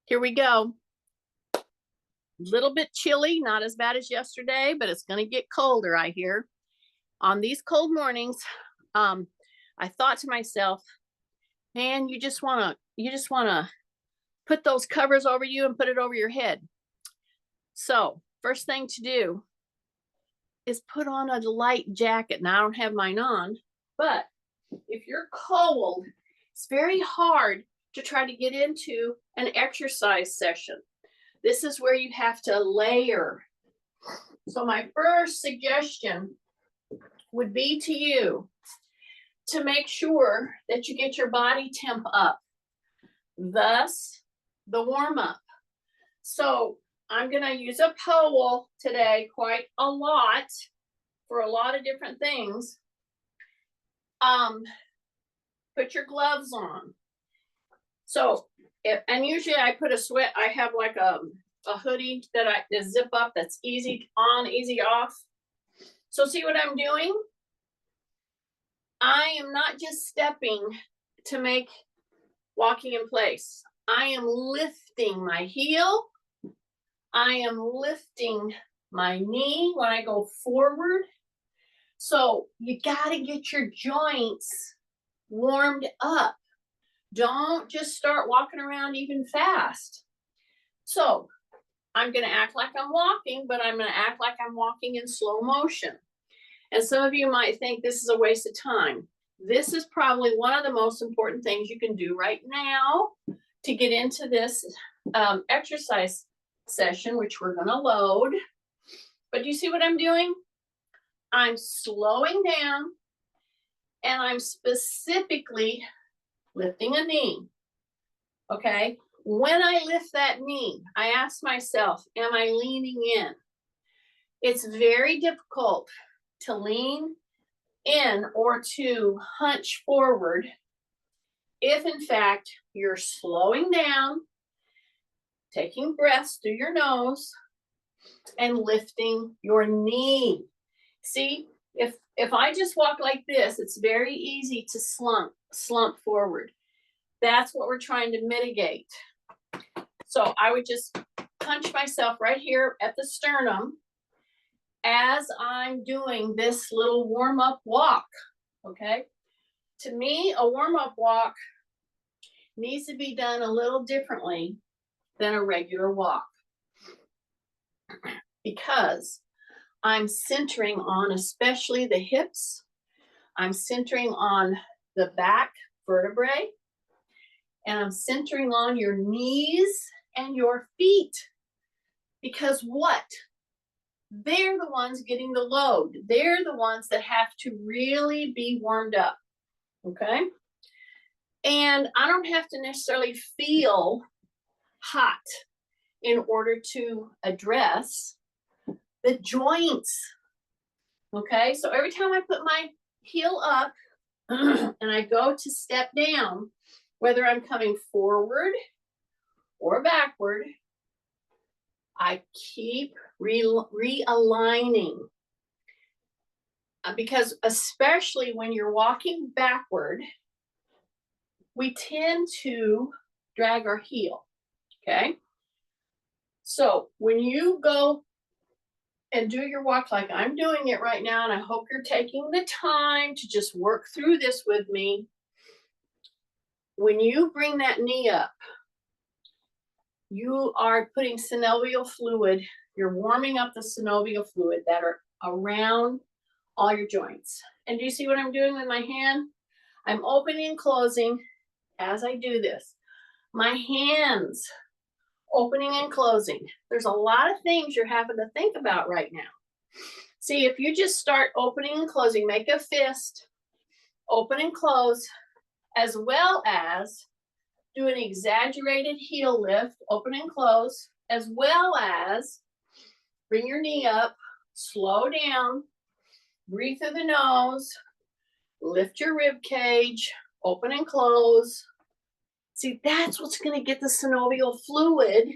Here we go. Little bit chilly, not as bad as yesterday, but it's going to get colder, I hear. On these cold mornings, um, I thought to myself, man, you just want to put those covers over you and put it over your head. So, first thing to do is put on a light jacket. Now, I don't have mine on, but if you're cold, it's very hard to try to get into an exercise session. This is where you have to layer. So my first suggestion would be to you to make sure that you get your body temp up, thus the warm up. So I'm going to use a pole today quite a lot for a lot of different things. Put your gloves on. So, and usually I put I have like a hoodie that I zip up that's easy on, easy off. So see what I'm doing? I am not just stepping to make walking in place. I am lifting my heel. I am lifting my knee when I go forward. So you got to get your joints warmed up. Don't just start walking around even fast. So I'm going to act like I'm walking, but I'm going to act like I'm walking in slow motion. And some of you might think this is a waste of time. This is probably one of the most important things you can do right now to get into this exercise session, which we're going to load. But do you see what I'm doing? I'm slowing down and I'm specifically lifting a knee. Okay. When I lift that knee, I ask myself, am I leaning in? It's very difficult to lean in or to hunch forward if in fact you're slowing down, taking breaths through your nose, and lifting your knee. See, if I just walk like this, it's very easy to slump forward. That's what we're trying to mitigate. So I would just punch myself right here at the sternum as I'm doing this little warm-up walk, okay? To me, a warm-up walk needs to be done a little differently than a regular walk because I'm centering on especially the hips. I'm centering on the back vertebrae, and I'm centering on your knees and your feet. Because what? They're the ones getting the load. They're the ones that have to really be warmed up. Okay? And I don't have to necessarily feel hot in order to address the joints. Okay? So every time I put my heel up and I go to step down, whether I'm coming forward or backward, I keep realigning. Because especially when you're walking backward, we tend to drag our heel, okay? So when you go and do your walk like I'm doing it right now, and I hope you're taking the time to just work through this with me, when you bring that knee up, you are putting synovial fluid, you're warming up the synovial fluid that are around all your joints. And do you see what I'm doing with my hand? I'm opening and closing as I do this. My hands opening and closing. There's a lot of things you're having to think about right now. See, if you just start opening and closing, make a fist, open and close, as well as do an exaggerated heel lift, open and close, as well as bring your knee up, slow down, breathe through the nose, lift your rib cage, open and close. See, that's what's going to get the synovial fluid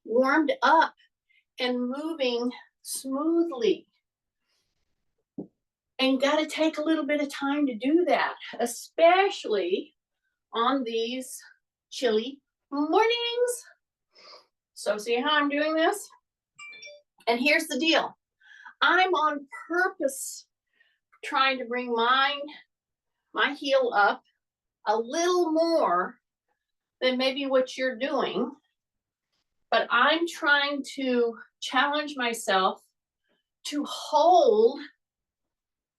warmed up and moving smoothly. And you got to take a little bit of time to do that, especially on these chilly mornings. So see how I'm doing this? And here's the deal. I'm on purpose trying to bring my heel up a little more than maybe what you're doing. But I'm trying to challenge myself to hold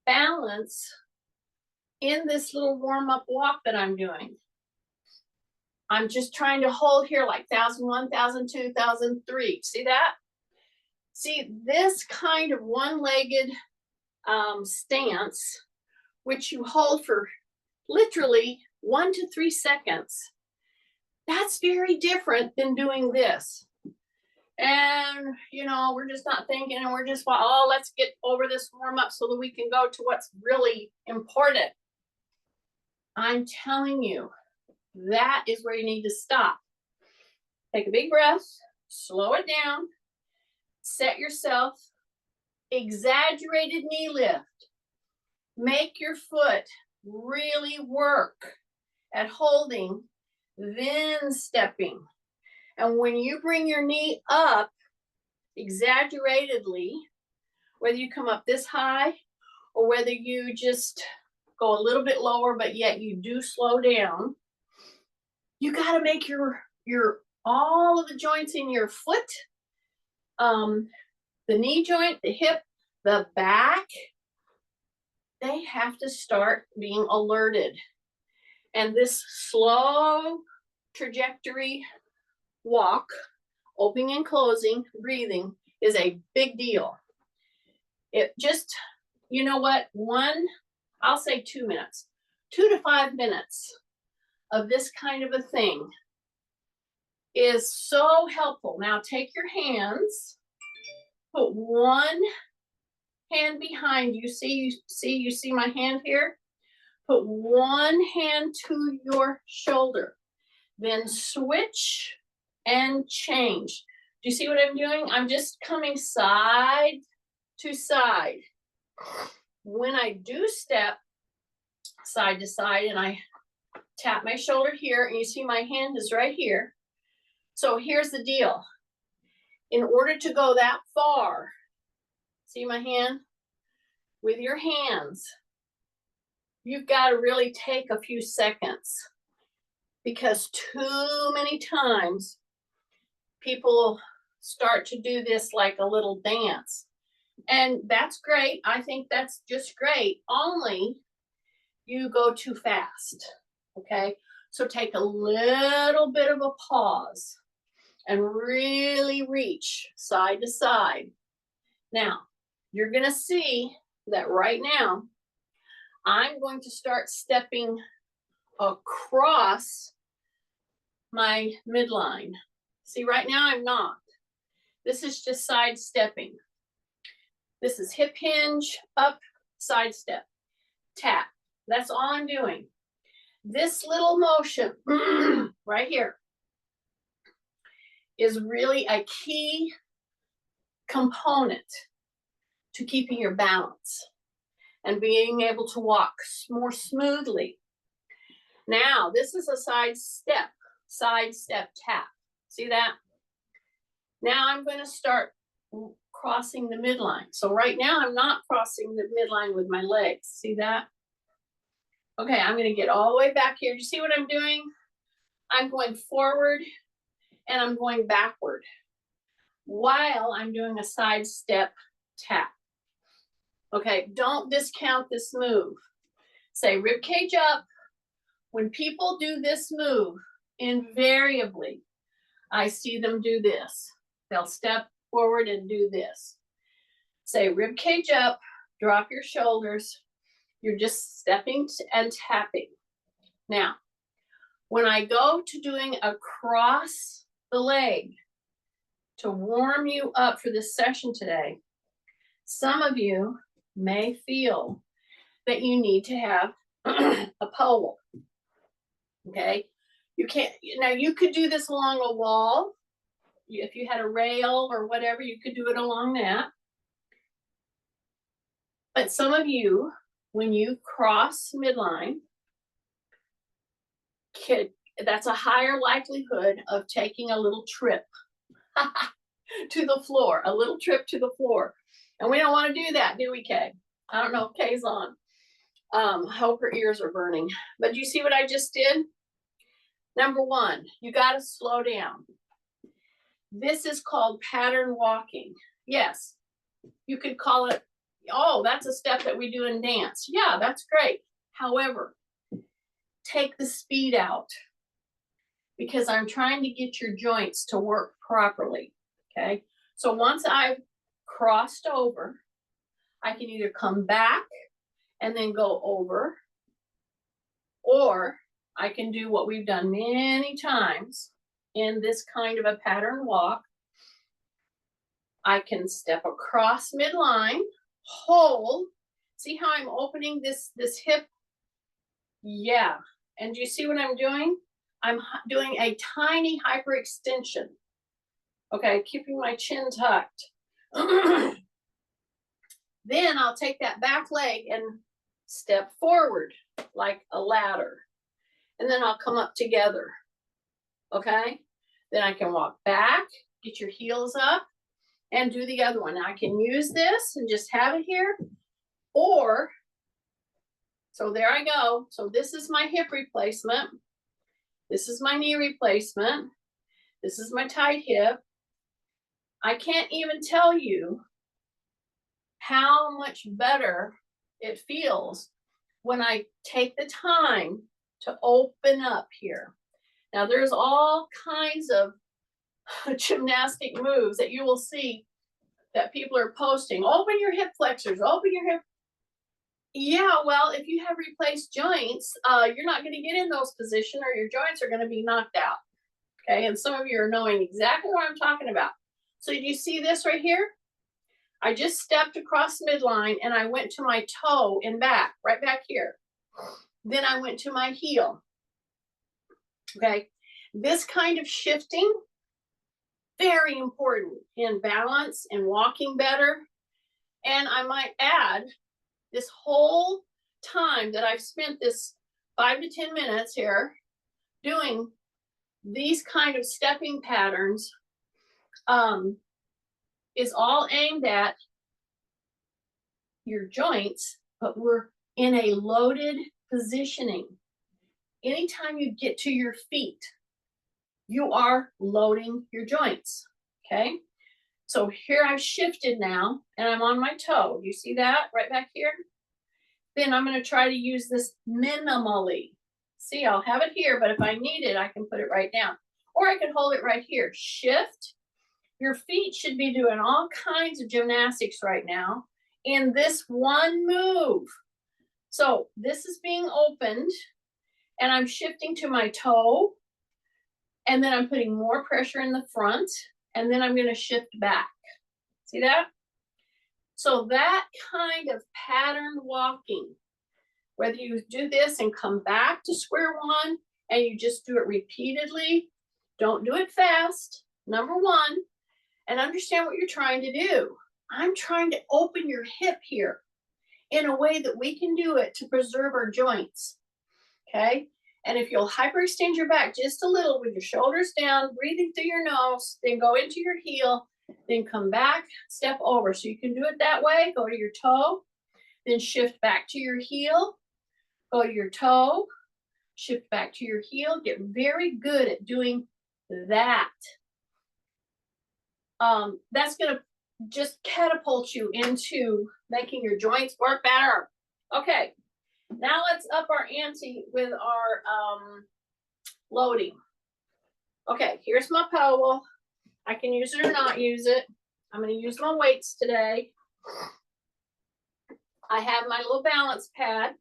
balance in this little warm-up walk that I'm doing. I'm just trying to hold here like 1001, 1002, 1003. See that? See, this kind of one-legged stance, which you hold for literally 1 to 3 seconds, that's very different than doing this. And, you know, we're just not thinking, and we're just, oh, let's get over this warm up so that we can go to what's really important. I'm telling you, that is where you need to stop. Take a big breath, slow it down, set yourself, exaggerated knee lift. Make your foot really work at holding, then stepping. And when you bring your knee up exaggeratedly, whether you come up this high or whether you just go a little bit lower, but yet you do slow down, you got to make your all of the joints in your foot, the knee joint, the hip, the back, they have to start being alerted. And this slow trajectory walk, opening and closing, breathing, is a big deal. It just, you know what, I'll say 2 minutes, 2 to 5 minutes of this kind of a thing is so helpful. Now take your hands, put one hand behind you. You see my hand here? Put one hand to your shoulder, then switch and change. Do you see what I'm doing? I'm just coming side to side. When I do step side to side and I tap my shoulder here, and you see my hand is right here. So here's the deal. In order to go that far, see my hand? With your hands, you've got to really take a few seconds, because too many times people start to do this like a little dance. And that's great. I think that's just great. Only you go too fast. Okay? So take a little bit of a pause and really reach side to side. Now, you're going to see that right now, I'm going to start stepping across my midline. See, right now I'm not. This is just side stepping. This is hip hinge, up, side step, tap. That's all I'm doing. This little motion right here is really a key component to keeping your balance and being able to walk more smoothly. Now, this is a side step tap. See that? Now I'm going to start crossing the midline. So right now I'm not crossing the midline with my legs. See that? Okay, I'm going to get all the way back here. Do you see what I'm doing? I'm going forward and I'm going backward while I'm doing a side step tap. Okay, don't discount this move. Say rib cage up. When people do this move, invariably, I see them do this. They'll step forward and do this. Say rib cage up, drop your shoulders. You're just stepping and tapping. Now, when I go to doing across the leg to warm you up for this session today, some of you may feel that you need to have a pole. Okay, you can't, now you could do this along a wall. If you had a rail or whatever, you could do it along that. But some of you, when you cross midline, that's a higher likelihood of taking a little trip. to the floor, a little trip to the floor. And we don't want to do that, do we, Kay? I don't know if Kay's on. I hope her ears are burning. But you see what I just did? Number one, you got to slow down. This is called pattern walking. Yes, you could call it, oh, that's a step that we do in dance. Yeah, that's great. However, take the speed out because I'm trying to get your joints to work properly. Okay, so once I've crossed over, I can either come back and then go over, or I can do what we've done many times in this kind of a pattern walk. I can step across midline, hold. See how I'm opening this hip? Yeah. And do you see what I'm doing? I'm doing a tiny hyperextension. Okay, keeping my chin tucked. Then I'll take that back leg and step forward like a ladder. And then I'll come up together. Okay? Then I can walk back, get your heels up, and do the other one. Now I can use this and just have it here. Or, so there I go. So this is my hip replacement. This is my knee replacement. This is my tight hip. I can't even tell you how much better it feels when I take the time to open up here. Now there's all kinds of gymnastic moves that you will see that people are posting. Open your hip flexors, open your hip. Yeah, well, if you have replaced joints, you're not going to get in those positions or your joints are going to be knocked out. Okay, and some of you are knowing exactly what I'm talking about. So do you see this right here? I just stepped across midline and I went to my toe and back, right back here. Then I went to my heel. Okay, this kind of shifting, very important in balance and walking better. And I might add, this whole time that I've spent this 5 to 10 minutes here doing these kind of stepping patterns is all aimed at your joints, but we're in a loaded positioning. Anytime you get to your feet, you are loading your joints, okay? So here I've shifted now, and I'm on my toe. You see that right back here? Then I'm going to try to use this minimally. See, I'll have it here, but if I need it, I can put it right down. Or I can hold it right here. Shift. Your feet should be doing all kinds of gymnastics right now in this one move. So this is being opened, and I'm shifting to my toe, and then I'm putting more pressure in the front, and then I'm going to shift back. See that? So that kind of pattern walking, whether you do this and come back to square one and you just do it repeatedly, don't do it fast, number one, and understand what you're trying to do. I'm trying to open your hip here in a way that we can do it to preserve our joints, okay? And if you'll hyperextend your back just a little with your shoulders down, breathing through your nose, then go into your heel, then come back, step over. So you can do it that way, go to your toe, then shift back to your heel, go to your toe, shift back to your heel. Get very good at doing that. That's going to just catapult you into making your joints work better. Okay, now let's up our ante with our loading. Okay, here's my pole. I can use it or not use it. I'm going to use my weights today. I have my little balance pad,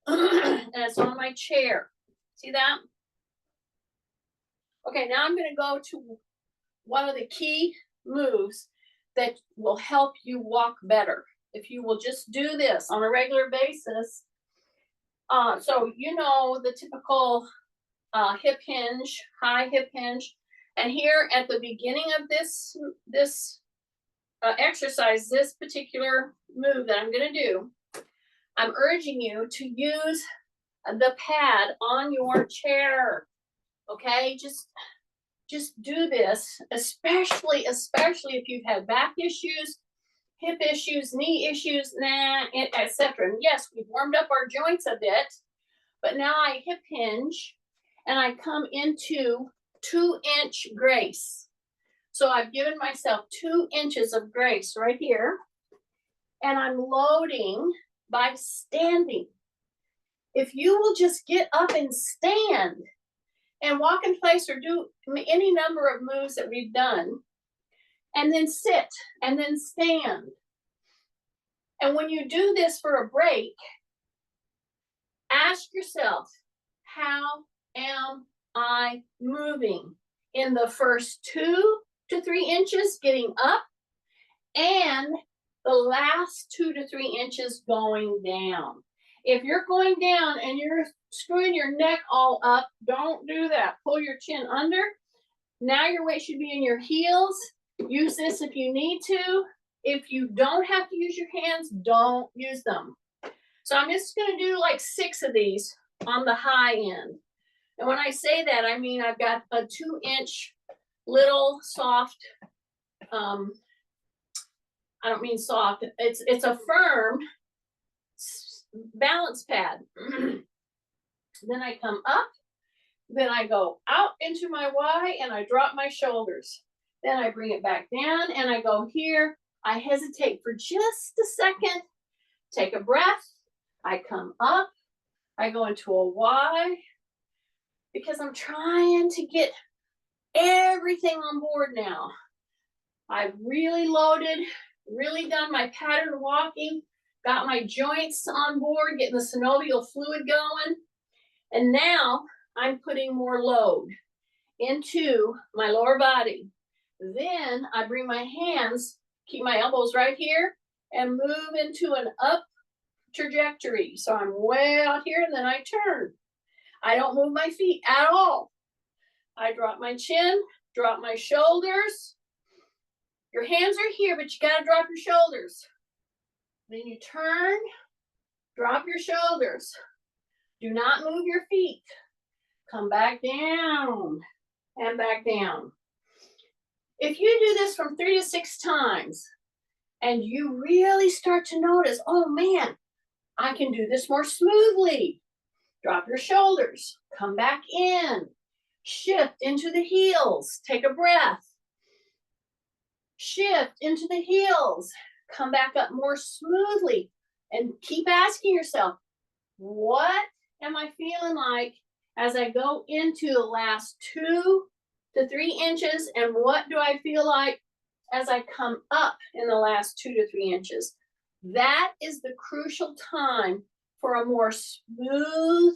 and it's on my chair. See that? Okay, now I'm going to go to one of the key moves that will help you walk better. If you will just do this on a regular basis. So you know the typical hip hinge, high hip hinge. And here at the beginning of this exercise, this particular move that I'm going to do, I'm urging you to use the pad on your chair. Okay, just just do this, especially if you've had back issues, hip issues, knee issues, etc. And yes, we've warmed up our joints a bit, but now I hip hinge and I come into 2-inch grace. So I've given myself 2 inches of grace right here, and I'm loading by standing. If you will just get up and stand and walk in place or do any number of moves that we've done, and then sit and then stand. And when you do this for a break, ask yourself, how am I moving in the first 2 to 3 inches getting up and the last 2 to 3 inches going down? If you're going down and you're screwing your neck all up, don't do that. Pull your chin under. Now your weight should be in your heels. Use this if you need to. If you don't have to use your hands, don't use them. So I'm just going to do like 6 of these on the high end. And when I say that, I mean I've got a 2-inch little soft, I don't mean soft, it's a firm balance pad. Then I come up, then I go out into my Y and I drop my shoulders. Then I bring it back down and I go here. I hesitate for just a second, take a breath. I come up, I go into a Y because I'm trying to get everything on board now. I've really loaded, really done my pattern walking, got my joints on board, getting the synovial fluid going. And now I'm putting more load into my lower body. Then I bring my hands, keep my elbows right here, and move into an up trajectory. So I'm way out here and then I turn. I don't move my feet at all. I drop my chin, drop my shoulders. Your hands are here, but you got to drop your shoulders. Then you turn, drop your shoulders. Do not move your feet. Come back down and back down. If you do this from 3 to 6 times and you really start to notice, oh man, I can do this more smoothly. Drop your shoulders, come back in, shift into the heels, take a breath. Shift into the heels, come back up more smoothly, and keep asking yourself, what am I feeling like as I go into the last 2 to 3 inches, and what do I feel like as I come up in the last 2 to 3 inches? That is the crucial time for a more smooth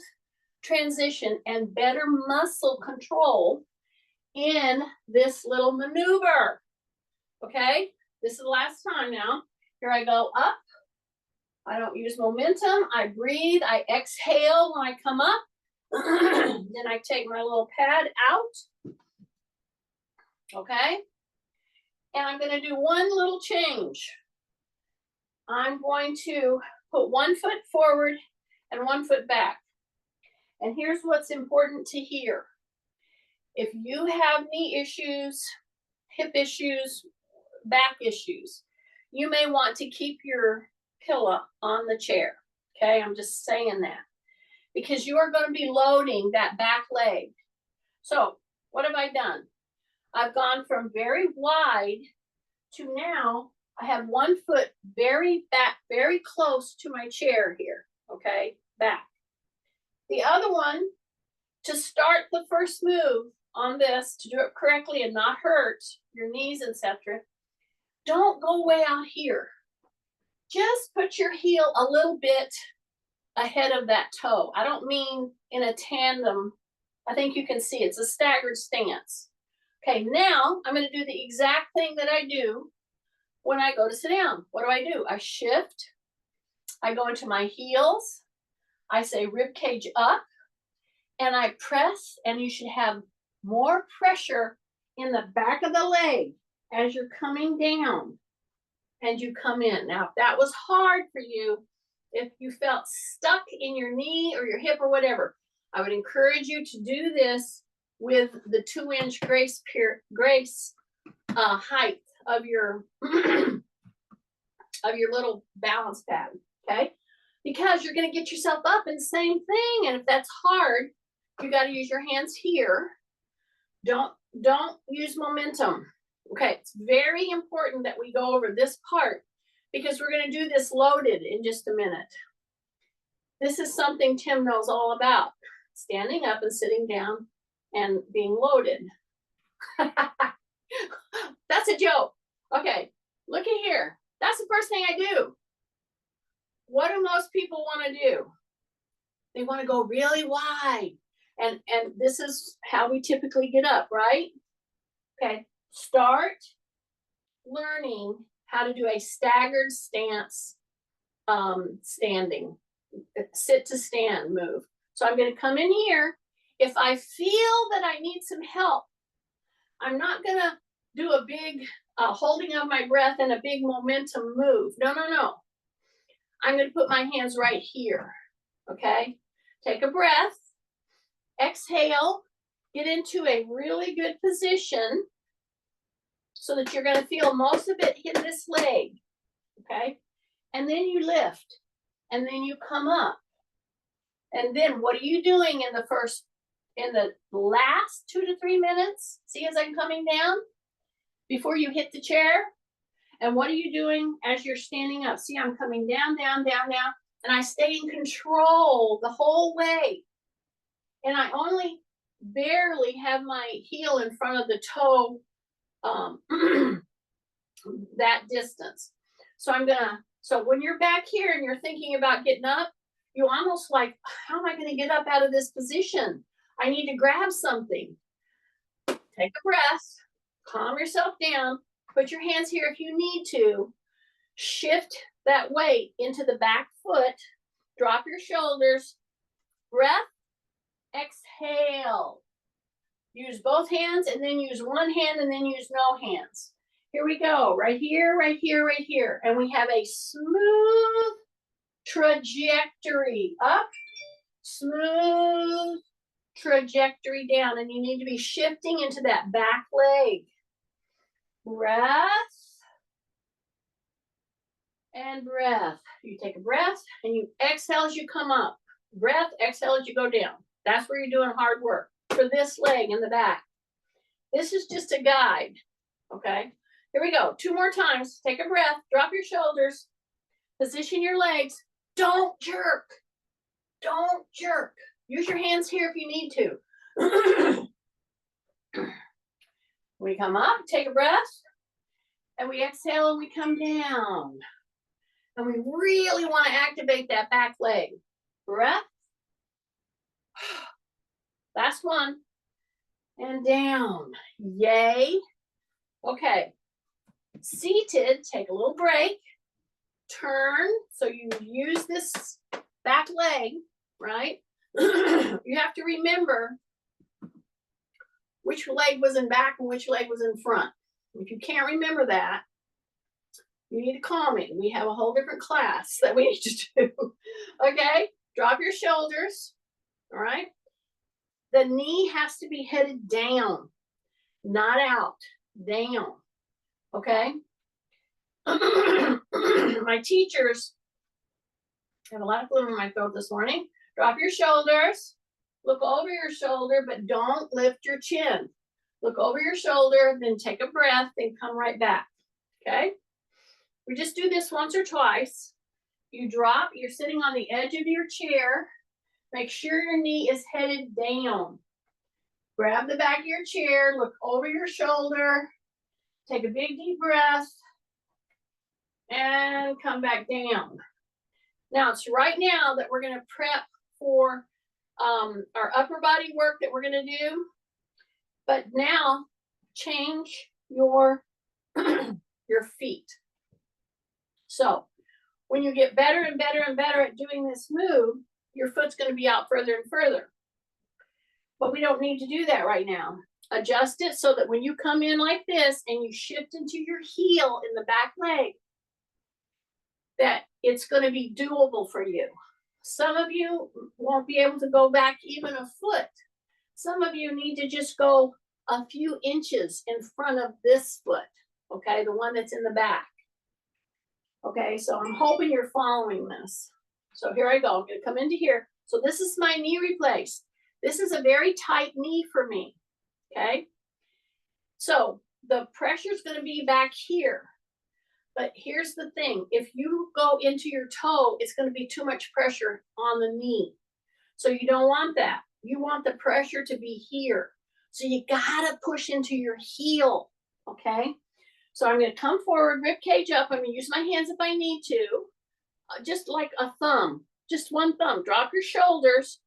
transition and better muscle control in this little maneuver. Okay, this is the last time now. Here I go up. I don't use momentum. I breathe. I exhale when I come up. Then I take my little pad out. Okay, and I'm going to do one little change. I'm going to put 1 foot forward and 1 foot back. And here's what's important to hear. If you have knee issues, hip issues, back issues, you may want to keep your pillow on the chair. Okay, I'm just saying that because you are going to be loading that back leg. So what have I done? I've gone from very wide to now I have 1 foot very back, very close to my chair here. Okay, back. The other one, to start the first move on this, to do it correctly and not hurt your knees, etc., don't go way out here. Just put your heel a little bit ahead of that toe. I don't mean in a tandem. I think you can see it's a staggered stance. Okay, now I'm going to do the exact thing that I do when I go to sit down. What do? I shift. I go into my heels. I say rib cage up. And I press, and you should have more pressure in the back of the leg as you're coming down and you come in. Now, if that was hard for you, if you felt stuck in your knee or your hip or whatever, I would encourage you to do this with the 2-inch grace height of your of your little balance pad, okay? Because you're going to get yourself up in the same thing, and if that's hard, you got to use your hands here. Don't use momentum. Okay, it's very important that we go over this part because we're going to do this loaded in just a minute. This is something Tim knows all about, standing up and sitting down and being loaded. That's a joke. Okay, look at here. That's the first thing I do. What do most people want to do? They want to go really wide. And this is how we typically get up, right? Okay, start learning how to do a staggered stance standing, sit to stand move. So I'm going to come in here. If I feel that I need some help, I'm not going to do a big holding of my breath and a big momentum move. No. I'm going to put my hands right here. Okay, take a breath, exhale, get into a really good position so that you're going to feel most of it hit this leg. Okay, and then you lift, and then you come up. And then what are you doing in the last 2 to 3 minutes? See, as I'm coming down before you hit the chair? And what are you doing as you're standing up? See, I'm coming down, and I stay in control the whole way. And I only barely have my heel in front of the toe that distance. So so when you're back here and you're thinking about getting up, you almost like, how am I going to get up out of this position? I need to grab something. Take a breath, calm yourself down, put your hands here if you need to, shift that weight into the back foot, drop your shoulders, breath, exhale. Use both hands and then use one hand and then use no hands. Here we go, right here. And we have a smooth trajectory up, smooth trajectory down, and you need to be shifting into that back leg. Breath and breath. You take a breath and you exhale as you come up. Breath, exhale as you go down. That's where you're doing hard work for this leg in the back. This is just a guide, okay? Here we go. 2 more times. Take a breath, drop your shoulders, position your legs. Don't jerk. Don't jerk. Use your hands here if you need to. We come up, take a breath, and we exhale and we come down. And we really want to activate that back leg. Breath. Last one. And down. Yay. Okay. Seated, take a little break. Turn. So you use this back leg, right? You have to remember which leg was in back and which leg was in front. If you can't remember that, you need to call me. We have a whole different class that we need to do. Okay? Drop your shoulders. All right? The knee has to be headed down, not out. Down. Okay? My teachers have a lot of glue in my throat this morning. Drop your shoulders. Look over your shoulder, but don't lift your chin. Look over your shoulder, then take a breath, then come right back. Okay? We just do this once or twice. You drop, you're sitting on the edge of your chair. Make sure your knee is headed down. Grab the back of your chair, look over your shoulder, take a big deep breath, and come back down. Now, it's right now that we're going to prep for our upper body work that we're going to do. But now, change your, your feet. So, when you get better and better and better at doing this move, your foot's going to be out further and further. But we don't need to do that right now. Adjust it so that when you come in like this and you shift into your heel in the back leg, that it's going to be doable for you. Some of you won't be able to go back even a foot. Some of you need to just go a few inches in front of this foot, okay, the one that's in the back. Okay, so I'm hoping you're following this. So here I go. I'm going to come into here. So this is my knee replace. This is a very tight knee for me. Okay, so the pressure is going to be back here. But here's the thing. If you go into your toe, it's going to be too much pressure on the knee. So you don't want that. You want the pressure to be here. So you got to push into your heel. Okay. So I'm going to come forward, rib cage up. I'm going to use my hands if I need to. Just like a thumb. Just one thumb. Drop your shoulders.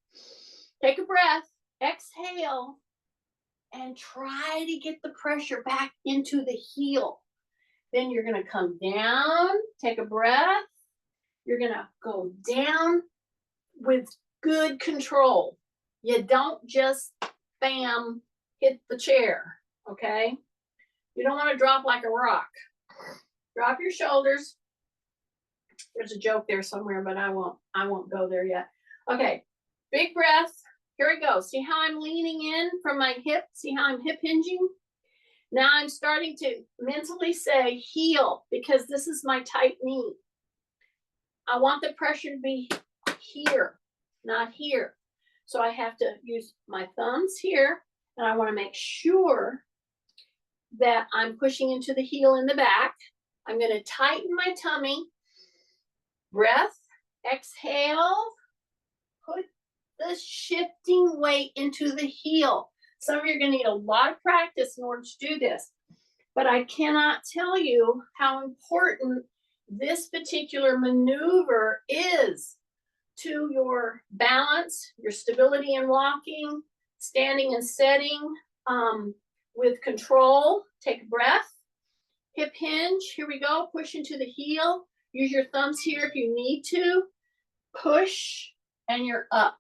Take a breath. Exhale. And try to get the pressure back into the heel. Then you're going to come down. Take a breath. You're going to go down with good control. You don't just, bam, hit the chair. Okay? You don't want to drop like a rock. Drop your shoulders. There's a joke there somewhere, but I won't go there yet. Okay, big breath. Here we go. See how I'm leaning in from my hip? See how I'm hip hinging? Now I'm starting to mentally say heel because this is my tight knee. I want the pressure to be here, not here. So I have to use my thumbs here, and I want to make sure that I'm pushing into the heel in the back. I'm going to tighten my tummy. Breath, exhale, put the shifting weight into the heel. Some of you are going to need a lot of practice in order to do this, but I cannot tell you how important this particular maneuver is to your balance, your stability in walking, standing and setting, with control. Take a breath, hip hinge. Here we go. Push into the heel. Use your thumbs here if you need to. Push, and you're up.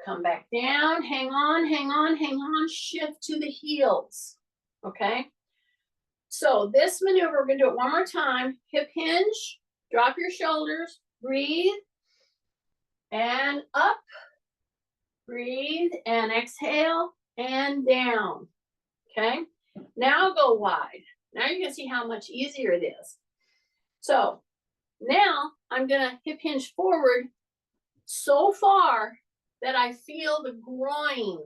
Come back down. Hang on, hang on, hang on. Shift to the heels. Okay? So this maneuver, we're going to do it one more time. Hip hinge. Drop your shoulders. Breathe. And up. Breathe and exhale. And down. Okay? Now go wide. Now you're going to see how much easier it is. So now I'm going to hip hinge forward so far that I feel the groin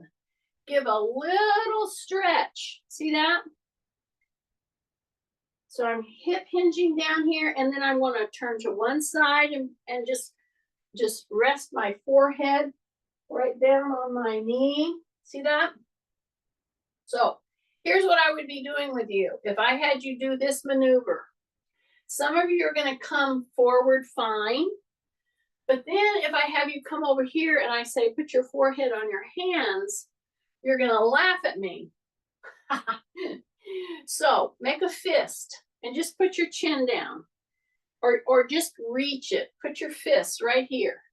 give a little stretch. See that? So I'm hip hinging down here, and then I want to turn to one side and just rest my forehead right down on my knee. See that? So here's what I would be doing with you if I had you do this maneuver. Some of you are going to come forward fine, but then if I have you come over here and I say, put your forehead on your hands, you're going to laugh at me. So make a fist and just put your chin down, or just reach it. Put your fist right here.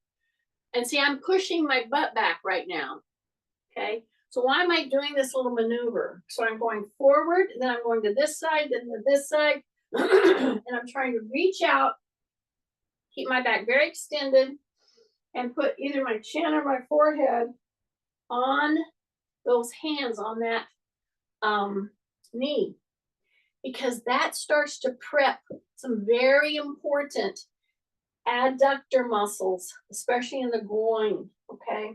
And see, I'm pushing my butt back right now. Okay. So why am I doing this little maneuver? So I'm going forward, then I'm going to this side, then to this side. And I'm trying to reach out, keep my back very extended, and put either my chin or my forehead on those hands on that knee, because that starts to prep some very important adductor muscles, especially in the groin. Okay.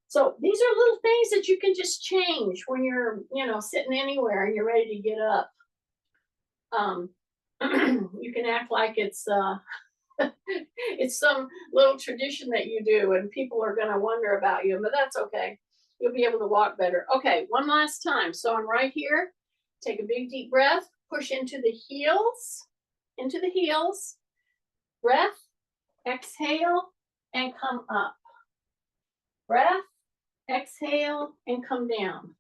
So these are little things that you can just change when you're, sitting anywhere and you're ready to get up. You can act like it's it's some little tradition that you do and people are going to wonder about you, but that's okay. You'll be able to walk better. Okay, one last time. So I'm right here. Take a big deep breath, push into the heels, breath, exhale, and come up. Breath, exhale, and come down.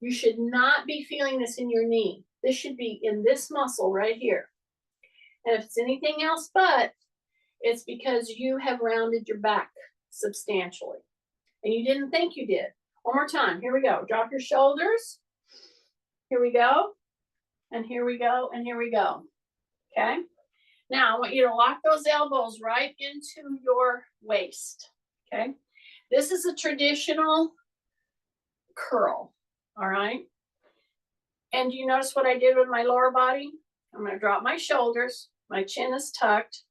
You should not be feeling this in your knee. This should be in this muscle right here. And if it's anything else but, it's because you have rounded your back substantially. And you didn't think you did. One more time. Here we go. Drop your shoulders. Here we go. And here we go. And here we go. Okay. Now I want you to lock those elbows right into your waist. Okay. This is a traditional curl, all right? And you notice what I did with my lower body? I'm gonna drop my shoulders, my chin is tucked.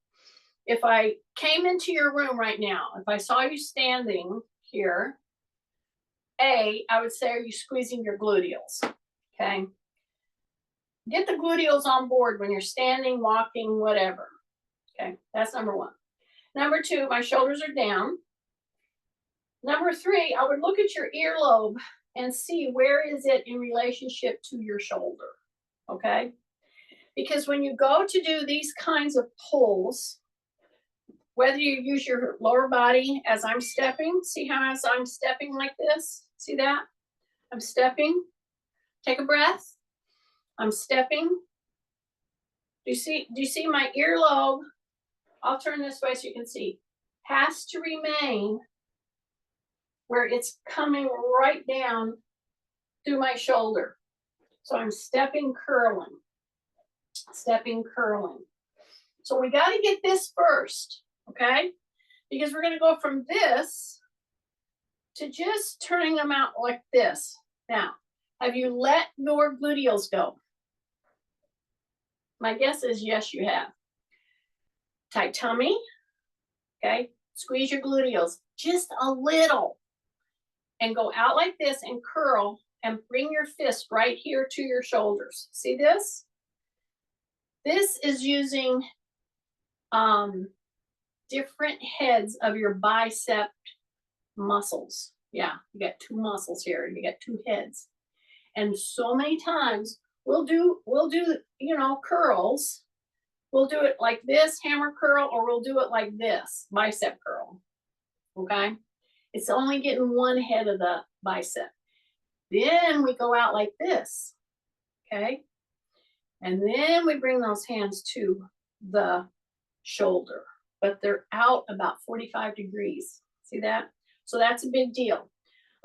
If I came into your room right now, if I saw you standing here, I would say, are you squeezing your gluteals? Okay. Get the gluteals on board when you're standing, walking, whatever. Okay, that's number one. Number two, my shoulders are down. Number three, I would look at your earlobe and see where is it in relationship to your shoulder, okay? Because when you go to do these kinds of pulls, whether you use your lower body as I'm stepping, see how as I'm stepping like this? See that? I'm stepping. Take a breath. I'm stepping. Do you see my earlobe? I'll turn this way so you can see. Has to remain where it's coming right down through my shoulder. So I'm stepping, curling. Stepping, curling. So we got to get this first, okay? Because we're going to go from this to just turning them out like this. Now, have you let your gluteals go? My guess is yes, you have. Tight tummy, okay? Squeeze your gluteals just a little and go out like this and curl and bring your fist right here to your shoulders. See this? This is using different heads of your bicep muscles. Yeah, you got two muscles here. You got two heads. And so many times we'll do, you know, curls. We'll do it like this, hammer curl, or we'll do it like this, bicep curl. Okay? It's only getting one head of the bicep. Then we go out like this. Okay? And then we bring those hands to the shoulder, but they're out about 45 degrees. See that? So that's a big deal.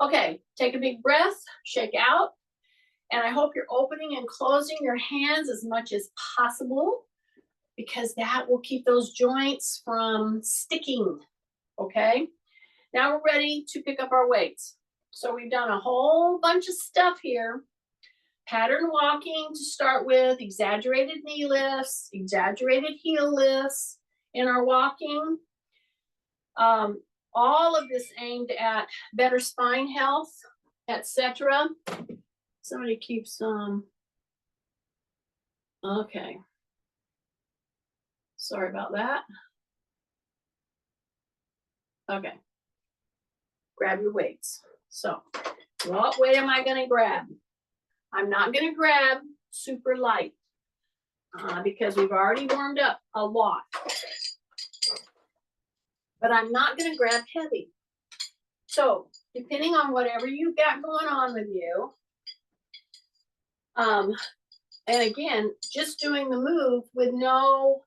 Okay, take a big breath, shake out, and I hope you're opening and closing your hands as much as possible because that will keep those joints from sticking, okay? Now we're ready to pick up our weights. So we've done a whole bunch of stuff here. Pattern walking to start with, exaggerated knee lifts, exaggerated heel lifts in our walking. All of this aimed at better spine health, etc. Somebody keeps okay. Sorry about that. Okay. Grab your weights. So, what weight am I going to grab? I'm not going to grab super light because we've already warmed up a lot. But I'm not going to grab heavy. So, depending on whatever you've got going on with you, and again, just doing the move with no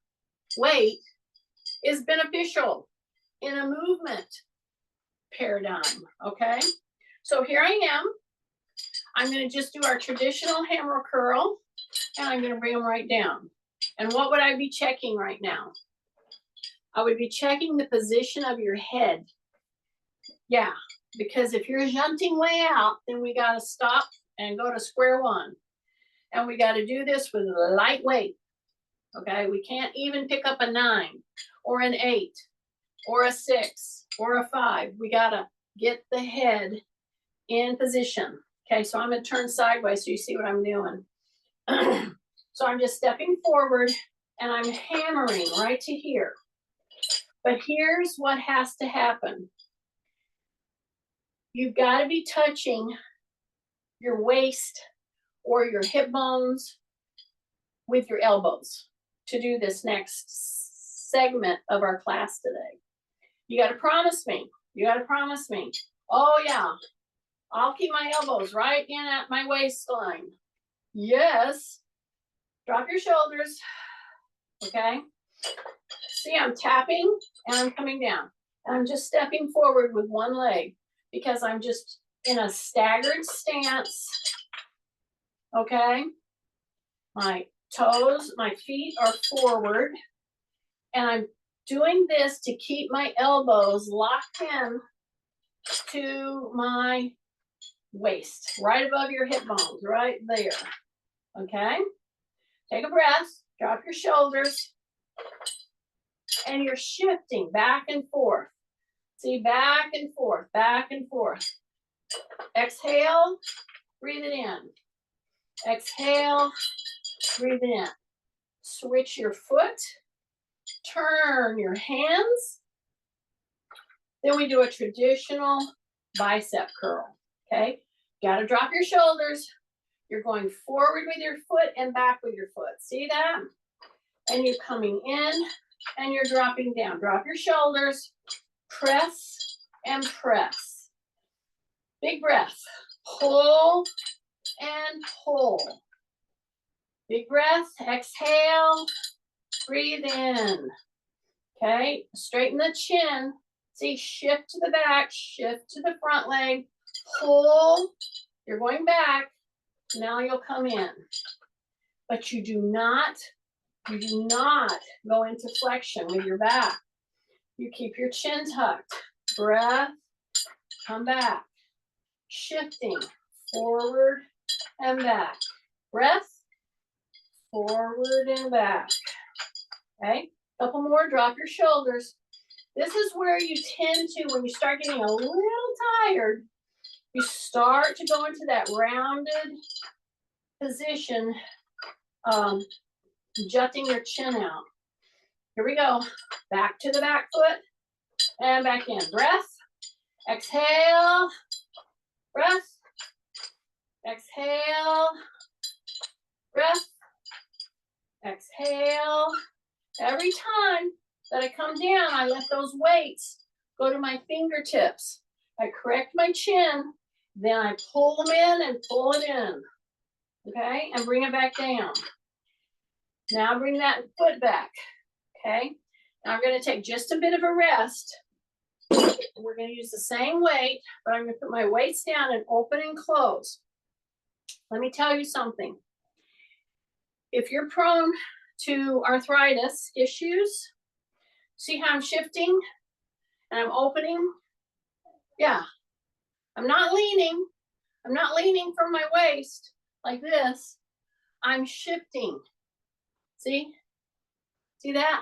weight is beneficial in a movement paradigm, okay? So here I am. I'm going to just do our traditional hammer curl, and I'm going to bring them right down. And what would I be checking right now? I would be checking the position of your head. Yeah, because if you're junting way out, then we got to stop and go to square one. And we got to do this with light weight. Okay, we can't even pick up a 9 or an 8 or a 6 or a 5. We got to get the head in position. Okay, so I'm going to turn sideways so you see what I'm doing. So I'm just stepping forward and I'm hammering right to here. But here's what has to happen. You've got to be touching your waist or your hip bones with your elbows to do this next segment of our class today. You got to promise me. You got to promise me. Oh, yeah. I'll keep my elbows right in at my waistline. Yes. Drop your shoulders. Okay. See, I'm tapping and I'm coming down. And I'm just stepping forward with one leg because I'm just in a staggered stance. Okay. My toes, my feet are forward. And I'm doing this to keep my elbows locked in to my waist, right above your hip bones, right there. Okay? Take a breath, drop your shoulders, and you're shifting back and forth. See, back and forth, back and forth. Exhale, breathe it in. Exhale, breathe it in. Switch your foot, turn your hands. Then we do a traditional bicep curl, okay? Gotta drop your shoulders. You're going forward with your foot and back with your foot. See that? And you're coming in and you're dropping down. Drop your shoulders, press and press. Big breath. Pull and pull. Big breath. Exhale. Breathe in. Okay, straighten the chin. See, shift to the back, shift to the front leg, pull. You're going back. Now you'll come in. But you do not go into flexion with your back. You keep your chin tucked. Breath, come back. Shifting forward and back. Breath, forward and back. Okay, couple more, drop your shoulders. This is where you tend to, when you start getting a little tired, you start to go into that rounded position, jutting your chin out. Here we go. Back to the back foot and back in. Breath. Exhale. Breath. Exhale. Breath. Exhale. Every time that I come down, I let those weights go to my fingertips. I correct my chin, then I pull them in and pull it in. Okay, and bring it back down. Now bring that foot back. Okay, now I'm going to take just a bit of a rest. We're going to use the same weight, but I'm going to put my weights down and open and close. Let me tell you something. If you're prone to arthritis issues, see how I'm shifting and I'm opening? Yeah, I'm not leaning. I'm not leaning from my waist like this. I'm shifting. See? See that?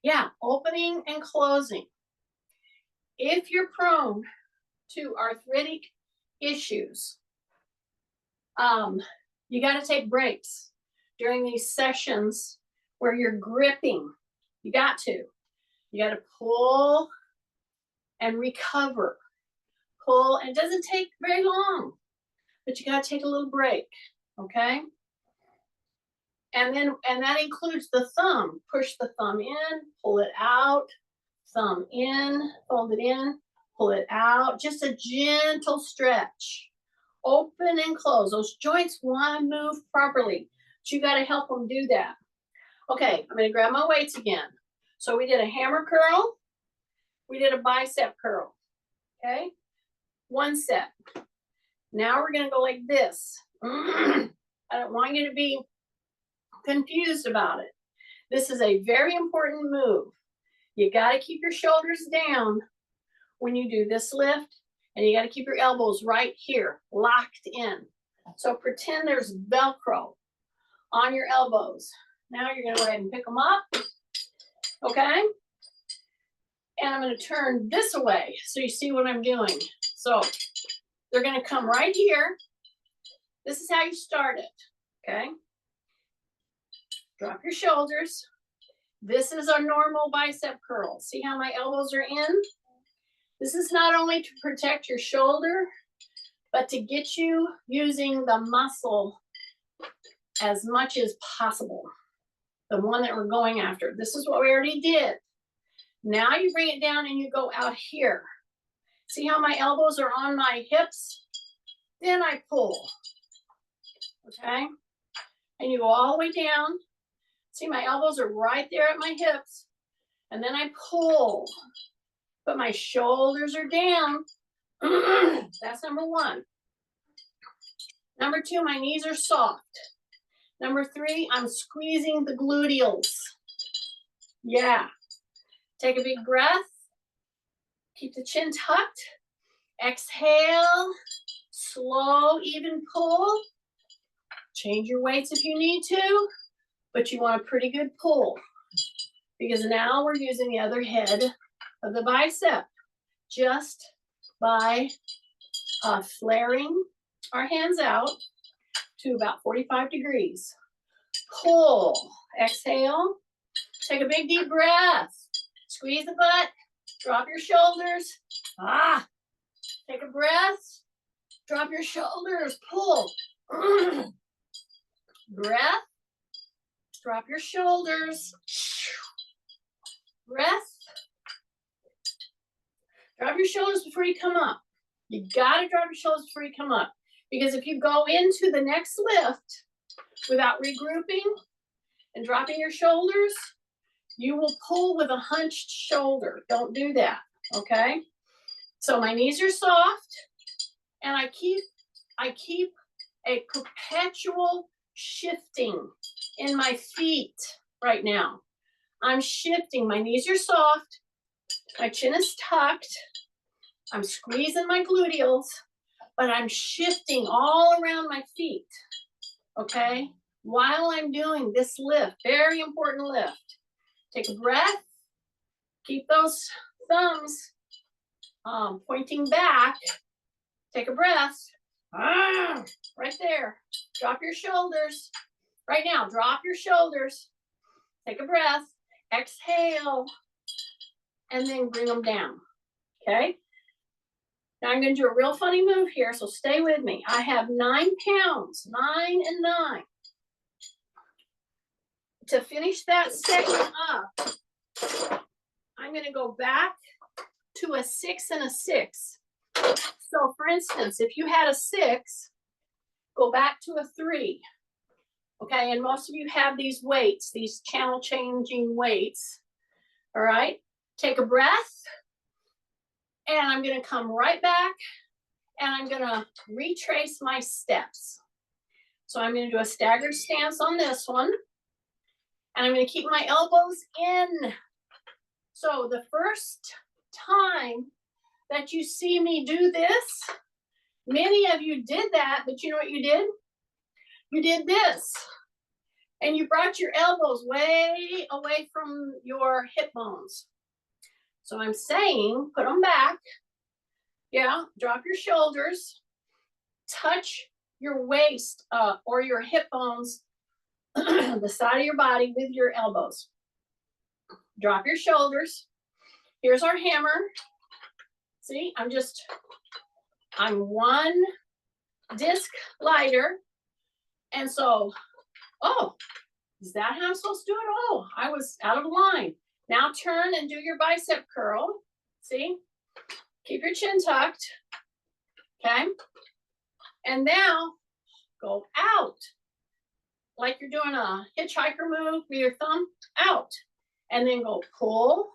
Yeah, opening and closing. If you're prone to arthritic issues, you got to take breaks during these sessions where you're gripping. You got to. You got to pull and recover. Pull, and it doesn't take very long, but you got to take a little break, okay? And that includes the thumb. Push the thumb in, pull it out, thumb in, fold it in, pull it out. Just a gentle stretch. Open and close. Those joints want to move properly, but you got to help them do that. Okay, I'm going to grab my weights again. So we did a hammer curl. We did a bicep curl. Okay, one set. Now we're going to go like this. I don't want you to be confused about it. This is a very important move. You got to keep your shoulders down when you do this lift, and you got to keep your elbows right here, locked in. So pretend there's Velcro on your elbows. Now you're going to go ahead and pick them up, okay? And I'm going to turn this away so you see what I'm doing. So they're going to come right here. This is how you start it, okay? Drop your shoulders. This is our normal bicep curl. See how my elbows are in? This is not only to protect your shoulder, but to get you using the muscle as much as possible. The one that we're going after. This is what we already did. Now you bring it down and you go out here. See how my elbows are on my hips? Then I pull. Okay? And you go all the way down. See, my elbows are right there at my hips. And then I pull. But my shoulders are down. That's number one. Number two, my knees are soft. Number three, I'm squeezing the gluteals. Yeah. Take a big breath. Keep the chin tucked. Exhale. slow, even pull. Change your weights if you need to, but you want a pretty good pull because now we're using the other head of the bicep just by flaring our hands out to about 45 degrees. Pull, exhale, take a big deep breath, squeeze the butt, drop your shoulders, take a breath, drop your shoulders, pull, breath, drop your shoulders, breath, drop your shoulders before you come up. You gotta drop your shoulders before you come up, because if you go into the next lift without regrouping and dropping your shoulders, you will pull with a hunched shoulder. Don't do that, okay? So my knees are soft, and I keep a perpetual shifting in my feet right now. I'm shifting. My knees are soft. My chin is tucked. I'm squeezing my gluteals, but I'm shifting all around my feet, okay? While I'm doing this lift, very important lift. Take a breath. Keep those thumbs pointing back. Take a breath. Right there. Drop your shoulders. Right now, drop your shoulders. Take a breath. Exhale. And then bring them down. Okay? Now I'm going to do a real funny move here, so stay with me. I have 9 pounds, 9 and 9. To finish that section up, I'm going to go back to a 6 and a 6. So for instance, if you had a 6, go back to a 3. Okay, and most of you have these weights, these channel changing weights. All right, take a breath, and I'm going to come right back, and I'm going to retrace my steps. So I'm going to do a staggered stance on this one, and I'm going to keep my elbows in. So the first time that you see me do this, many of you did that, but you know what you did? You did this, and you brought your elbows way away from your hip bones. So I'm saying, put them back. Yeah, drop your shoulders, touch your waist or your hip bones, the side of your body with your elbows. Drop your shoulders. Here's our hammer. See, I'm one disc lighter. And so, oh, is that how I'm supposed to do it? Oh, I was out of line. Now turn and do your bicep curl. See? Keep your chin tucked. Okay? And now go out. Like you're doing a hitchhiker move with your thumb out. And then go pull.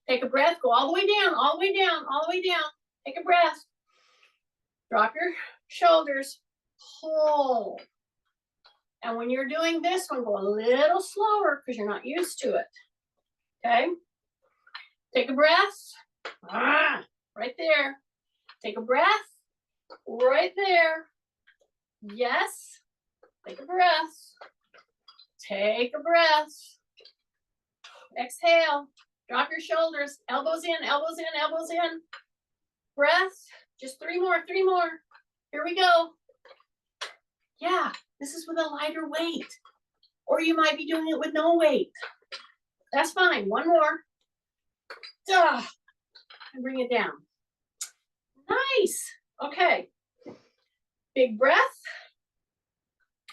Take a breath. Go all the way down, all the way down, all the way down. Take a breath. Drop your shoulders. Pull. And when you're doing this one, go a little slower because you're not used to it. Okay? Take a breath. Right there. Take a breath. Right there. Yes. Take a breath. Take a breath. Exhale. Drop your shoulders. Elbows in, elbows in, elbows in. Breath. Just 3 more, 3 more. Here we go. Yeah, this is with a lighter weight. Or you might be doing it with no weight. That's fine. 1 more. Duh. And bring it down. Nice. Okay. Big breath.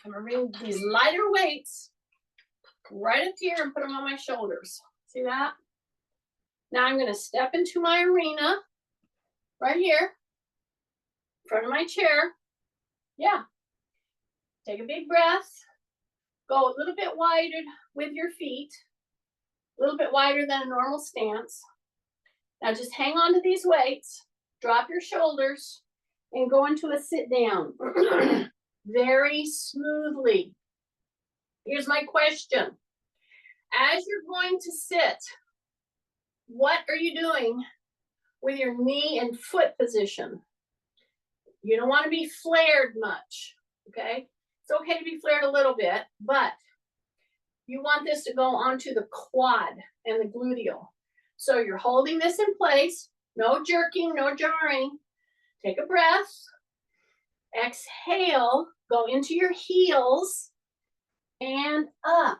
I'm going to bring these lighter weights right up here and put them on my shoulders. See that? Now I'm going to step into my arena right here in front of my chair. Yeah. Take a big breath. Go a little bit wider with your feet. A little bit wider than a normal stance. Now just hang on to these weights. Drop your shoulders and go into a sit down. Very smoothly. Here's my question. As you're going to sit, what are you doing with your knee and foot position? You don't want to be flared much, okay? It's okay to be flared a little bit, but you want this to go onto the quad and the gluteal. So you're holding this in place, no jerking, no jarring. Take a breath. Exhale, go into your heels and up.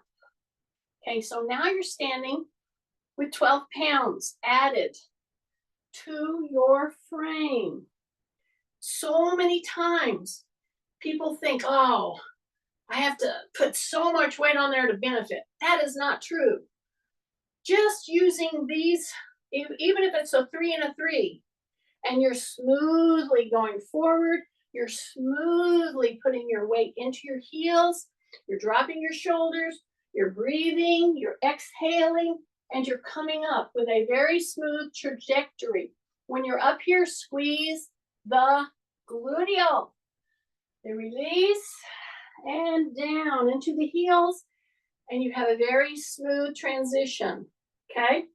Okay, so now you're standing with 12 pounds added to your frame. So many times people think, oh, I have to put so much weight on there to benefit. That is not true. Just using these, even if it's a 3 and a 3, and you're smoothly going forward, you're smoothly putting your weight into your heels, you're dropping your shoulders, you're breathing, you're exhaling, and you're coming up with a very smooth trajectory. When you're up here, squeeze the gluteal. They release and down into the heels, and you have a very smooth transition, okay?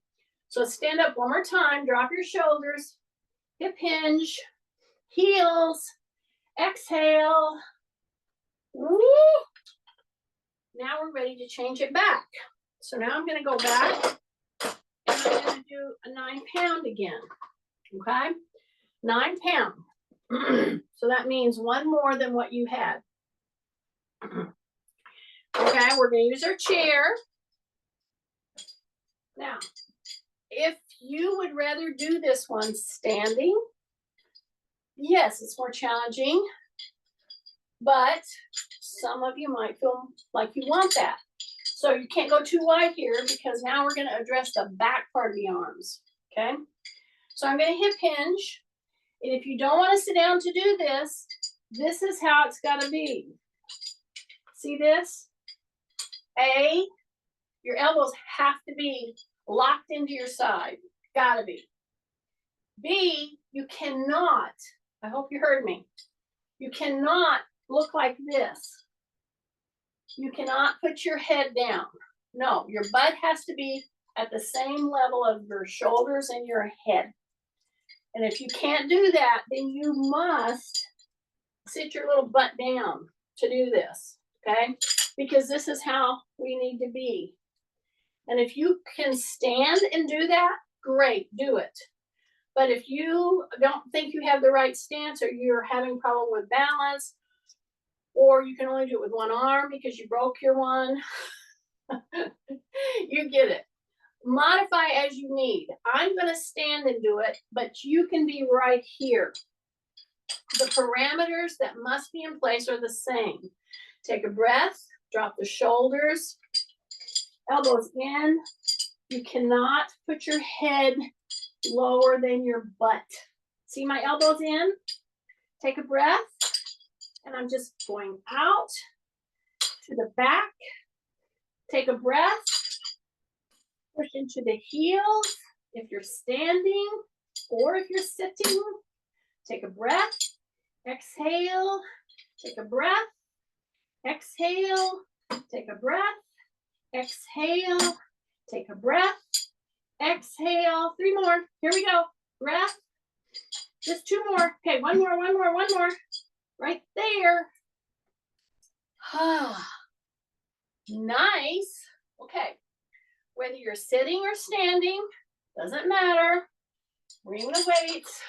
So stand up one more time, drop your shoulders, hip hinge, heels, exhale. Woo. Now we're ready to change it back. So now I'm gonna go back, and I'm gonna do a 9-pound again, okay? 9 pound. So that means one more than what you had. Okay, we're gonna use our chair. Now, if you would rather do this one standing, yes, it's more challenging, but some of you might feel like you want that. So you can't go too wide here because now we're gonna address the back part of the arms, okay? So I'm gonna hip hinge. And if you don't want to sit down to do this, this is how it's got to be. See this? A, your elbows have to be locked into your side. Gotta be. B, you cannot, I hope you heard me, you cannot look like this. You cannot put your head down. No, your butt has to be at the same level of your shoulders and your head. And if you can't do that, then you must sit your little butt down to do this, okay? Because this is how we need to be. And if you can stand and do that, great, do it. But if you don't think you have the right stance, or you're having problem with balance, or you can only do it with one arm because you broke your one, you get it. Modify as you need. I'm going to stand and do it, but you can be right here. The parameters that must be in place are the same. Take a breath, drop the shoulders, elbows in. You cannot put your head lower than your butt. See my elbows in? Take a breath, and I'm just going out to the back. Take a breath. Push into the heels if you're standing or if you're sitting. Take a breath. Exhale. Take a breath. Exhale. Take a breath. Exhale. Take a breath. Exhale. 3 more. Here we go. Breath. Just 2 more. Okay, one more. Right there. Nice. Okay. Whether you're sitting or standing, doesn't matter. Bring the weights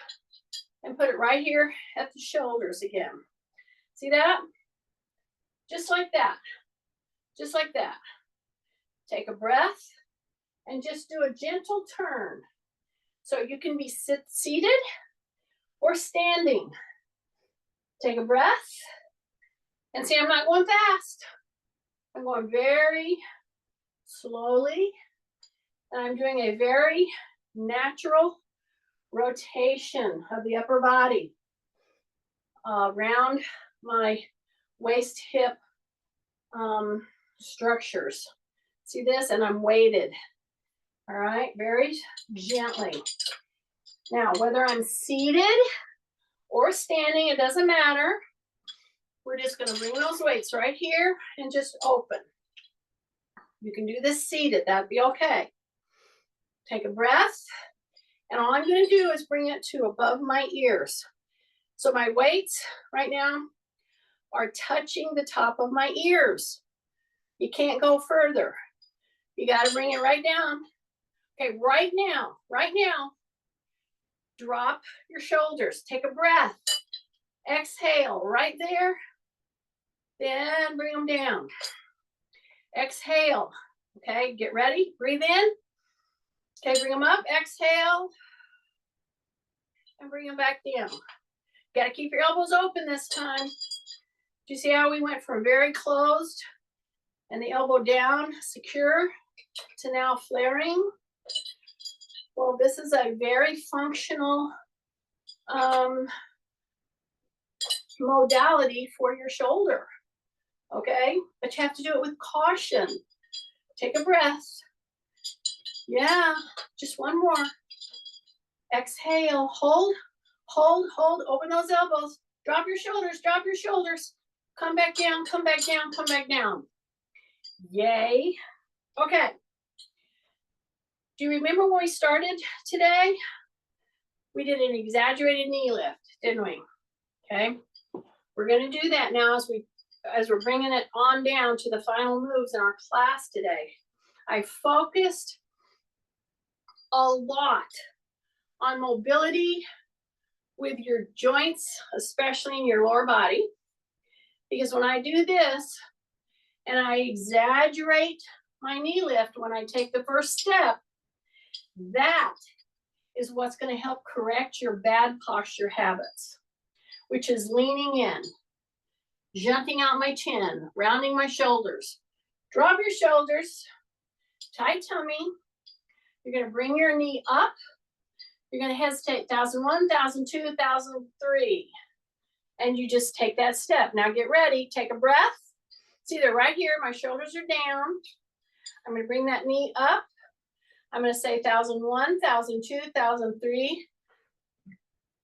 and put it right here at the shoulders again. See that? Just like that. Just like that. Take a breath and just do a gentle turn. So you can be seated or standing. Take a breath. And see, I'm not going fast. I'm going very slowly, and I'm doing a very natural rotation of the upper body around my waist hip structures. See this? And I'm weighted. All right, very gently. Now, whether I'm seated or standing, it doesn't matter. We're just going to bring those weights right here and just open. You can do this seated, that'd be okay. Take a breath, and all I'm going to do is bring it to above my ears. So my weights right now are touching the top of my ears. You can't go further. You got to bring it right down. Okay, right now, drop your shoulders. Take a breath. Exhale right there. Then bring them down. Exhale. Okay, get ready. Breathe in. Okay, bring them up. Exhale. And bring them back down. Got to keep your elbows open this time. Do you see how we went from very closed and the elbow down, secure, to now flaring? Well, this is a very functional modality for your shoulder, okay? But you have to do it with caution. Take a breath. Yeah, just one more. Exhale, hold, hold, hold, open those elbows. Drop your shoulders, drop your shoulders. Come back down, come back down, come back down. Yay. Okay. Do you remember when we started today? We did an exaggerated knee lift, didn't we? Okay. We're going to do that now as we're bringing it on down to the final moves in our class today. I focused a lot on mobility with your joints, especially in your lower body, because when I do this and I exaggerate my knee lift when I take the first step, that is what's going to help correct your bad posture habits, which is leaning in, jutting out my chin, rounding my shoulders. Drop your shoulders, tight tummy. You're going to bring your knee up. You're going to hesitate, 1001, 1002, 1003. And you just take that step. Now get ready, take a breath. It's either right here, my shoulders are down. I'm going to bring that knee up. I'm going to say 1001, 1002, 1003.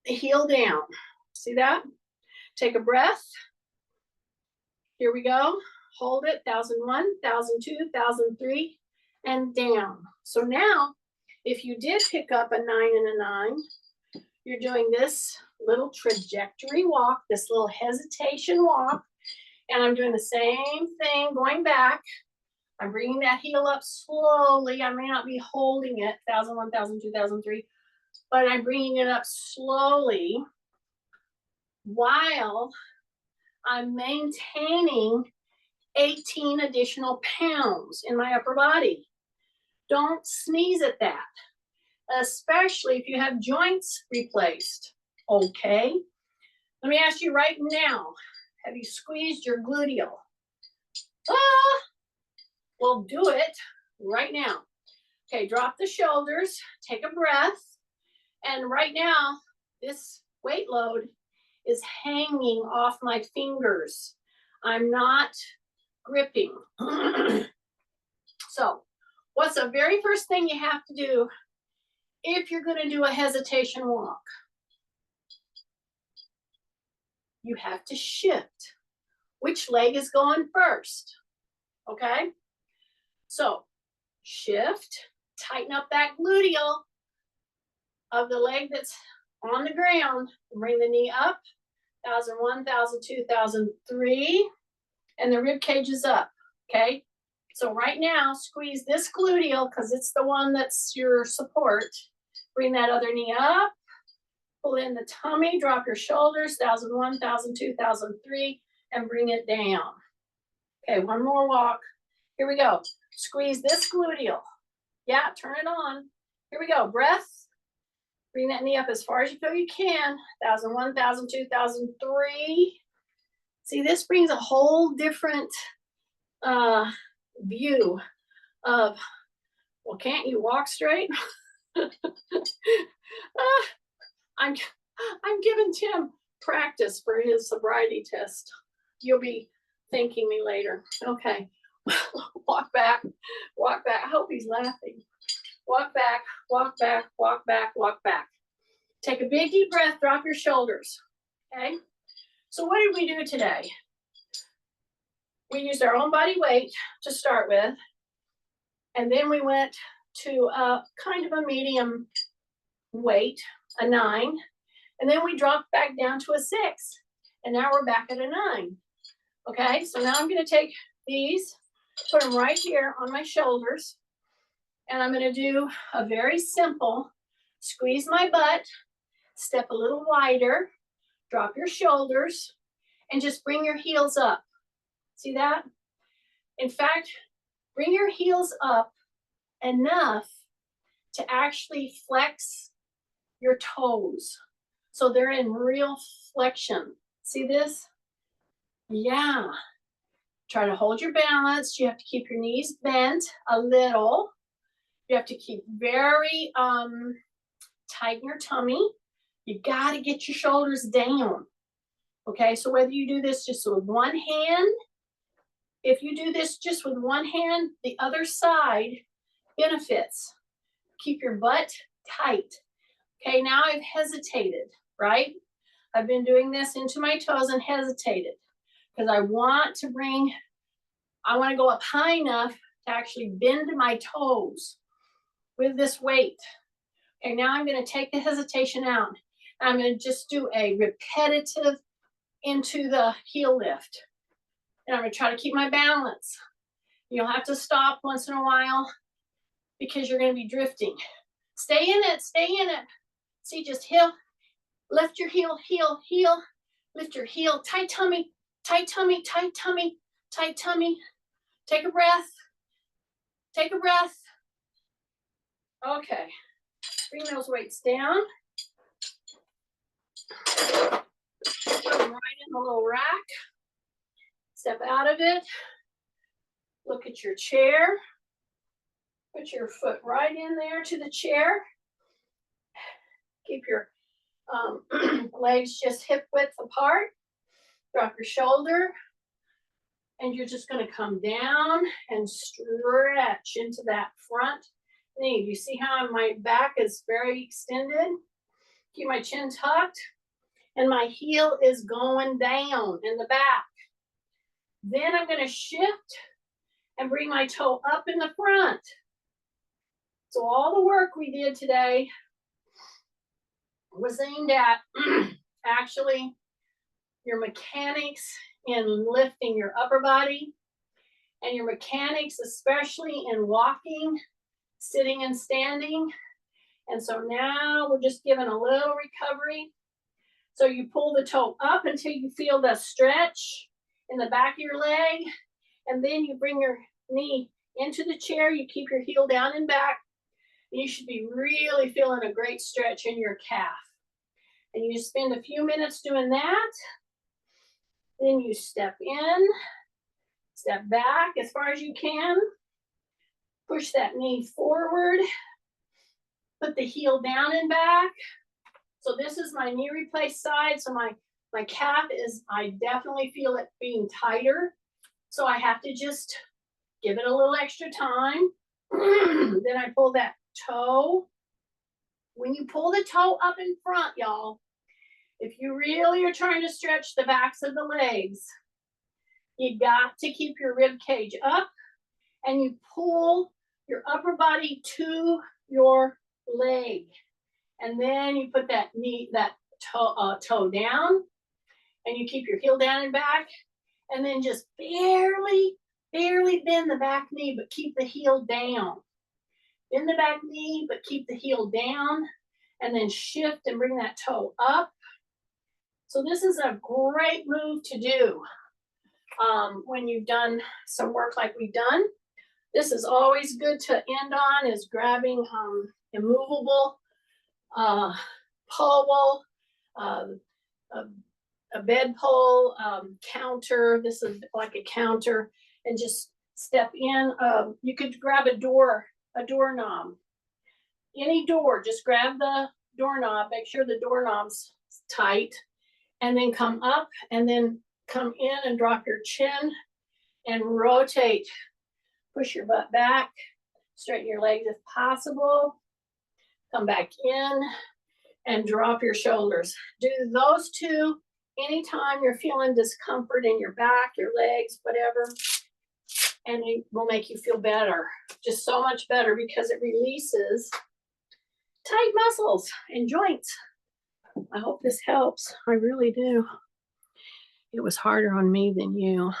Heel down. See that? Take a breath. Here we go. Hold it, 1001, 1002, 1003, and down. So now, if you did pick up a 9 and a 9, you're doing this little trajectory walk, this little hesitation walk, and I'm doing the same thing, going back. I'm bringing that heel up slowly. I may not be holding it, 1001, 1002, 1003, but I'm bringing it up slowly while I'm maintaining 18 additional pounds in my upper body. Don't sneeze at that, especially if you have joints replaced, okay? Let me ask you right now, have you squeezed your gluteal? Well, do it right now. Okay, drop the shoulders, take a breath, and right now, this weight load is hanging off my fingers. I'm not gripping. So, what's the very first thing you have to do if you're going to do a hesitation walk? You have to shift. Which leg is going first? Okay? So, shift, tighten up that gluteal of the leg that's on the ground. Bring the knee up, 1001, 1002, 1003, and the rib cage is up, okay? So right now, squeeze this gluteal because it's the one that's your support. Bring that other knee up, pull in the tummy, drop your shoulders, 1001, 1002, 1003, and bring it down. Okay, one more walk. Here we go. Squeeze this gluteal. Yeah, turn it on. Here we go. Breath. Bring that knee up as far as you feel you can. 1001, 1002, 1003. See, this brings a whole different view of, well, can't you walk straight? I'm giving Tim practice for his sobriety test. You'll be thanking me later. Okay. Walk back, walk back. I hope he's laughing. Walk back, walk back, walk back, walk back. Take a big deep breath, drop your shoulders. Okay? So what did we do today? We used our own body weight to start with, and then we went to a kind of a medium weight, a 9, And then we drop back down to a 6. And now we're back at a 9. Okay, so now I'm going to take these, put them right here on my shoulders. And I'm going to do a very simple squeeze my butt, step a little wider, drop your shoulders, and just bring your heels up. See that? In fact, bring your heels up enough to actually flex your toes. So they're in real flexion. See this? Yeah. Try to hold your balance. You have to keep your knees bent a little. You have to keep very tight in your tummy. You got to get your shoulders down. Okay, so whether you do this just with one hand, if you do this just with one hand, the other side benefits. Keep your butt tight. Okay, now I've hesitated, right? I've been doing this into my toes and hesitated because I want to go up high enough to actually bend my toes with this weight. Okay, now I'm going to take the hesitation out. I'm going to just do a repetitive into the heel lift. And I'm going to try to keep my balance. You'll have to stop once in a while because you're going to be drifting. Stay in it, stay in it. See, just lift your heel, lift your heel, tight tummy, tight tummy, tight tummy, tight tummy. Take a breath, take a breath. Okay, bring those weights down. Put them right in the little rack. Step out of it. Look at your chair. Put your foot right in there to the chair. Keep your legs just hip width apart. Drop your shoulder. And you're just going to come down and stretch into that front knee. You see how my back is very extended? Keep my chin tucked. And my heel is going down in the back. Then I'm going to shift and bring my toe up in the front. So all the work we did today was aimed at actually your mechanics in lifting your upper body and your mechanics, especially in walking, sitting and standing. And so now we're just giving a little recovery. So you pull the toe up until you feel the stretch in the back of your leg. And then you bring your knee into the chair. You keep your heel down and back. And you should be really feeling a great stretch in your calf. And you spend a few minutes doing that. Then you step in, step back as far as you can. Push that knee forward. Put the heel down and back. So this is my knee replaced side. So my calf is, I definitely feel it being tighter. So I have to just give it a little extra time. Then I pull that toe. When you pull the toe up in front, y'all, if you really are trying to stretch the backs of the legs, you got to keep your rib cage up and you pull your upper body to your leg. And then you put that toe down and you keep your heel down and back and then just barely bend the back knee, but keep the heel down. Bend the back knee, but keep the heel down and then shift and bring that toe up. So this is a great move to do when you've done some work like we've done. This is always good to end on is grabbing immovable pole, a bed pole, counter. This is like a counter and just step in. You could grab a doorknob. Any door, just grab the doorknob, make sure the doorknob's tight, and then come up and then come in and drop your chin and rotate. Push your butt back, straighten your legs if possible. Come back in and drop your shoulders. Do those two anytime you're feeling discomfort in your back, your legs, whatever, and it will make you feel better. Just so much better because it releases tight muscles and joints. I hope this helps. I really do. It was harder on me than you.